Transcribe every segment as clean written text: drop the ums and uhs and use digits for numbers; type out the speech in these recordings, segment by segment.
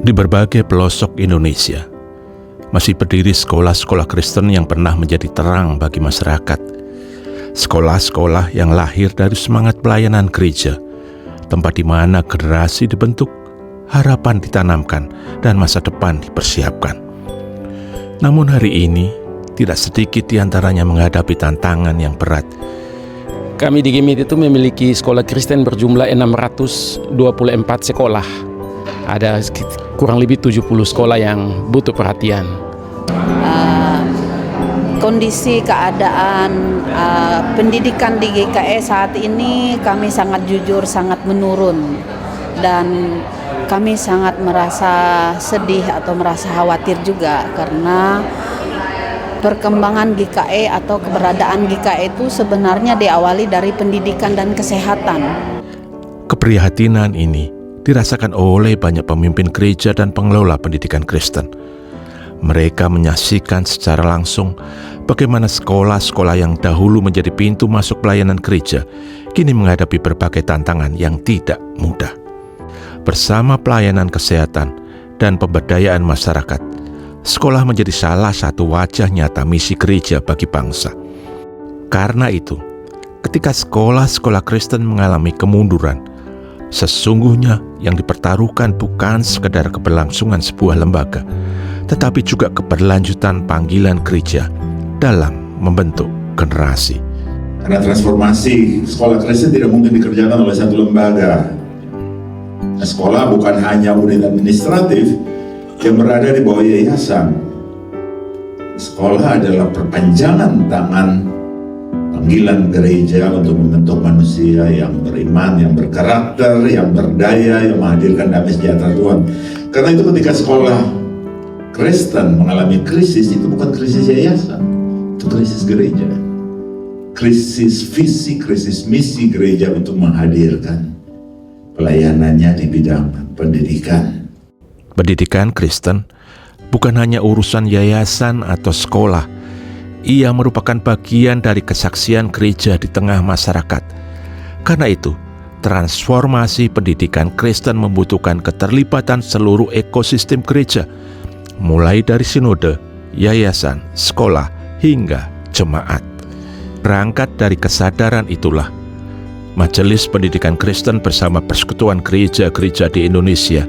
Di berbagai pelosok Indonesia, masih berdiri sekolah-sekolah Kristen yang pernah menjadi terang bagi masyarakat. Sekolah-sekolah yang lahir dari semangat pelayanan gereja, tempat di mana generasi dibentuk, harapan ditanamkan, dan masa depan dipersiapkan. Namun hari ini, tidak sedikit di antaranya menghadapi tantangan yang berat. Kami di GIMIT itu memiliki sekolah Kristen berjumlah 624 sekolah. Ada kurang lebih 70 sekolah yang butuh perhatian. Kondisi keadaan pendidikan di GKE saat ini kami sangat jujur, sangat menurun. Dan kami sangat merasa sedih atau merasa khawatir juga karena perkembangan GKE atau keberadaan GKE itu sebenarnya diawali dari pendidikan dan kesehatan. Keprihatinan ini dirasakan oleh banyak pemimpin gereja dan pengelola pendidikan Kristen. Mereka menyaksikan secara langsung bagaimana sekolah-sekolah yang dahulu menjadi pintu masuk pelayanan gereja kini menghadapi berbagai tantangan yang tidak mudah. Bersama pelayanan kesehatan dan pemberdayaan masyarakat, sekolah menjadi salah satu wajah nyata misi gereja bagi bangsa. Karena itu, ketika sekolah-sekolah Kristen mengalami kemunduran, sesungguhnya yang dipertaruhkan bukan sekedar keberlangsungan sebuah lembaga, tetapi juga keberlanjutan panggilan gereja dalam membentuk generasi. Karena transformasi sekolah Kristen tidak mungkin dikerjakan oleh satu lembaga. Sekolah bukan hanya unit administratif yang berada di bawah yayasan. Sekolah adalah perpanjangan tangan panggilan gereja untuk membentuk manusia yang beriman, yang berkarakter, yang berdaya, yang menghadirkan damai sejahtera Tuhan. Karena itu ketika sekolah Kristen mengalami krisis, itu bukan krisis yayasan, itu krisis gereja. Krisis visi, krisis misi gereja untuk menghadirkan pelayanannya di bidang pendidikan. Pendidikan Kristen bukan hanya urusan yayasan atau sekolah. Ia merupakan bagian dari kesaksian gereja di tengah masyarakat. Karena itu, transformasi pendidikan Kristen membutuhkan keterlibatan seluruh ekosistem gereja, mulai dari sinode, yayasan, sekolah, hingga jemaat. Berangkat dari kesadaran itulah, Majelis Pendidikan Kristen bersama Persekutuan Gereja-Gereja di Indonesia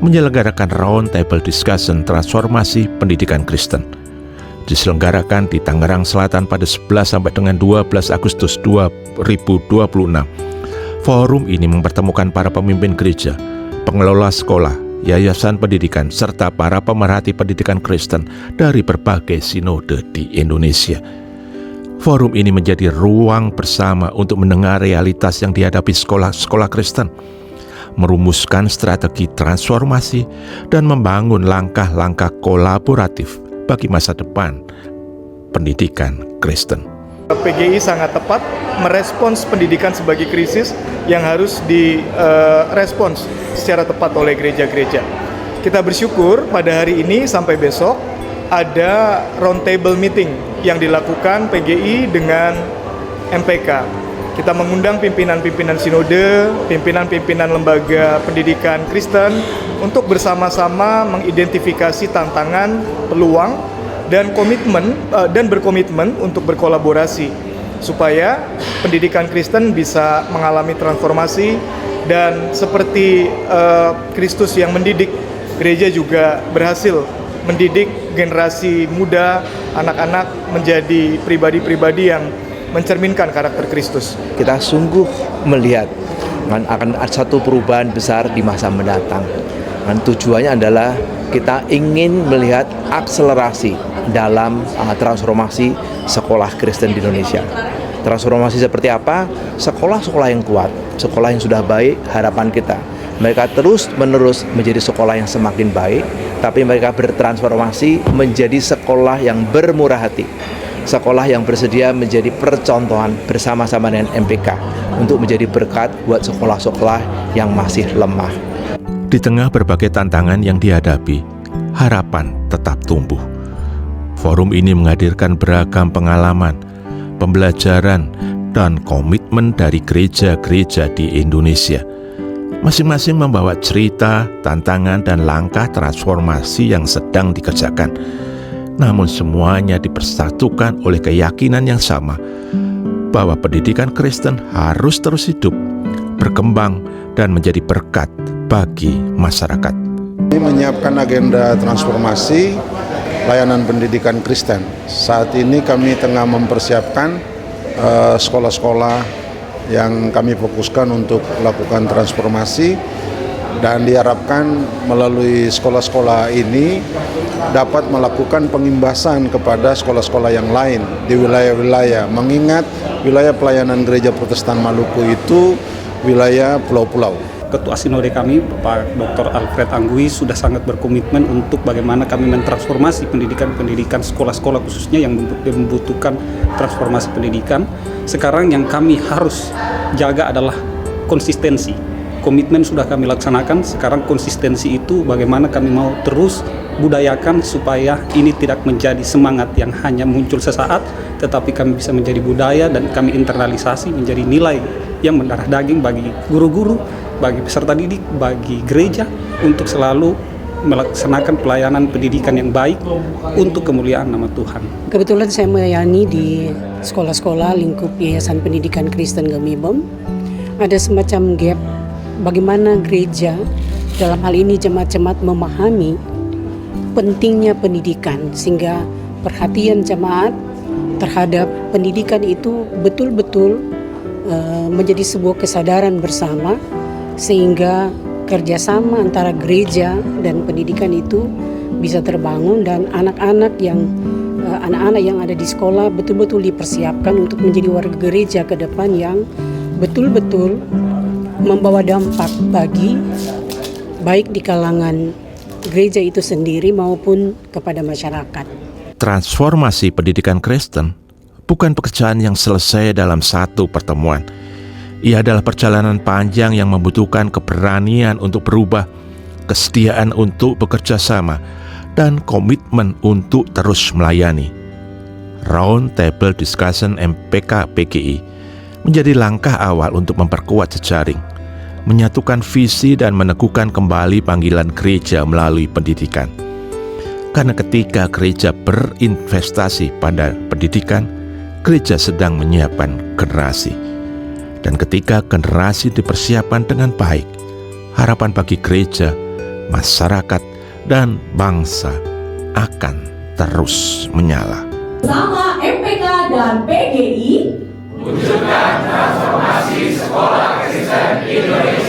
menyelenggarakan Round Table Discussion Transformasi Pendidikan Kristen. Diselenggarakan di Tangerang Selatan pada 11 sampai dengan 12 Agustus 2026. Forum ini mempertemukan para pemimpin gereja, pengelola sekolah, yayasan pendidikan, serta para pemerhati pendidikan Kristen dari berbagai sinode di Indonesia. Forum ini menjadi ruang bersama untuk mendengar realitas yang dihadapi sekolah-sekolah Kristen, merumuskan strategi transformasi, dan membangun langkah-langkah kolaboratif bagi masa depan pendidikan Kristen. PGI sangat tepat merespons pendidikan sebagai krisis yang harus direspons secara tepat oleh gereja-gereja. Kita bersyukur pada hari ini sampai besok ada roundtable meeting yang dilakukan PGI dengan MPK. Kita mengundang pimpinan-pimpinan sinode, pimpinan-pimpinan lembaga pendidikan Kristen untuk bersama-sama mengidentifikasi tantangan, peluang, dan berkomitmen untuk berkolaborasi supaya pendidikan Kristen bisa mengalami transformasi dan seperti Kristus yang mendidik, gereja juga berhasil mendidik generasi muda, anak-anak menjadi pribadi-pribadi yang mencerminkan karakter Kristus. Kita sungguh melihat akan ada satu perubahan besar di masa mendatang. Dan tujuannya adalah kita ingin melihat akselerasi dalam transformasi sekolah Kristen di Indonesia. Transformasi seperti apa? Sekolah-sekolah yang kuat, sekolah yang sudah baik, harapan kita. Mereka terus-menerus menjadi sekolah yang semakin baik, tapi mereka bertransformasi menjadi sekolah yang bermurah hati. Sekolah yang bersedia menjadi percontohan bersama-sama dengan MPK untuk menjadi berkat buat sekolah-sekolah yang masih lemah. Di tengah berbagai tantangan yang dihadapi, harapan tetap tumbuh. Forum ini menghadirkan beragam pengalaman, pembelajaran, dan komitmen dari gereja-gereja di Indonesia. Masing-masing membawa cerita, tantangan, dan langkah transformasi yang sedang dikerjakan. Namun semuanya dipersatukan oleh keyakinan yang sama, bahwa pendidikan Kristen harus terus hidup, berkembang, dan menjadi berkat bagi masyarakat. Ini menyiapkan agenda transformasi layanan pendidikan Kristen. Saat ini kami tengah mempersiapkan sekolah-sekolah yang kami fokuskan untuk melakukan transformasi, dan diharapkan melalui sekolah-sekolah ini dapat melakukan pengimbasan kepada sekolah-sekolah yang lain di wilayah-wilayah, mengingat wilayah pelayanan Gereja Protestan Maluku itu wilayah pulau-pulau. Ketua Sinode kami, Bapak Dr. Alfred Anggui, sudah sangat berkomitmen untuk bagaimana kami mentransformasi pendidikan sekolah-sekolah khususnya yang membutuhkan transformasi pendidikan. Sekarang yang kami harus jaga adalah konsistensi. Komitmen sudah kami laksanakan, sekarang konsistensi itu bagaimana kami mau terus budayakan supaya ini tidak menjadi semangat yang hanya muncul sesaat, tetapi kami bisa menjadi budaya dan kami internalisasi menjadi nilai yang mendarah daging bagi guru-guru, bagi peserta didik, bagi gereja, untuk selalu melaksanakan pelayanan pendidikan yang baik untuk kemuliaan nama Tuhan. Kebetulan saya melayani di sekolah-sekolah lingkup Yayasan Pendidikan Kristen Gemibom. Ada semacam gap bagaimana gereja, dalam hal ini jemaat-jemaat, memahami pentingnya pendidikan, sehingga perhatian jemaat terhadap pendidikan itu betul-betul menjadi sebuah kesadaran bersama, sehingga kerjasama antara gereja dan pendidikan itu bisa terbangun, dan anak-anak yang ada di sekolah betul-betul dipersiapkan untuk menjadi warga gereja ke depan yang betul-betul membawa dampak bagi baik di kalangan gereja itu sendiri maupun kepada masyarakat. Transformasi pendidikan Kristen bukan pekerjaan yang selesai dalam satu pertemuan. Ia adalah perjalanan panjang yang membutuhkan keberanian untuk berubah, kesetiaan untuk bekerja sama, dan komitmen untuk terus melayani. Round Table Discussion MPK PGI menjadi langkah awal untuk memperkuat jejaring, menyatukan visi, dan meneguhkan kembali panggilan gereja melalui pendidikan. Karena ketika gereja berinvestasi pada pendidikan, gereja sedang menyiapkan generasi. Dan ketika generasi dipersiapkan dengan baik, harapan bagi gereja, masyarakat, dan bangsa akan terus menyala. Bersama MPK dan PGI, wujudkan transformasi sekolah Kristen Indonesia.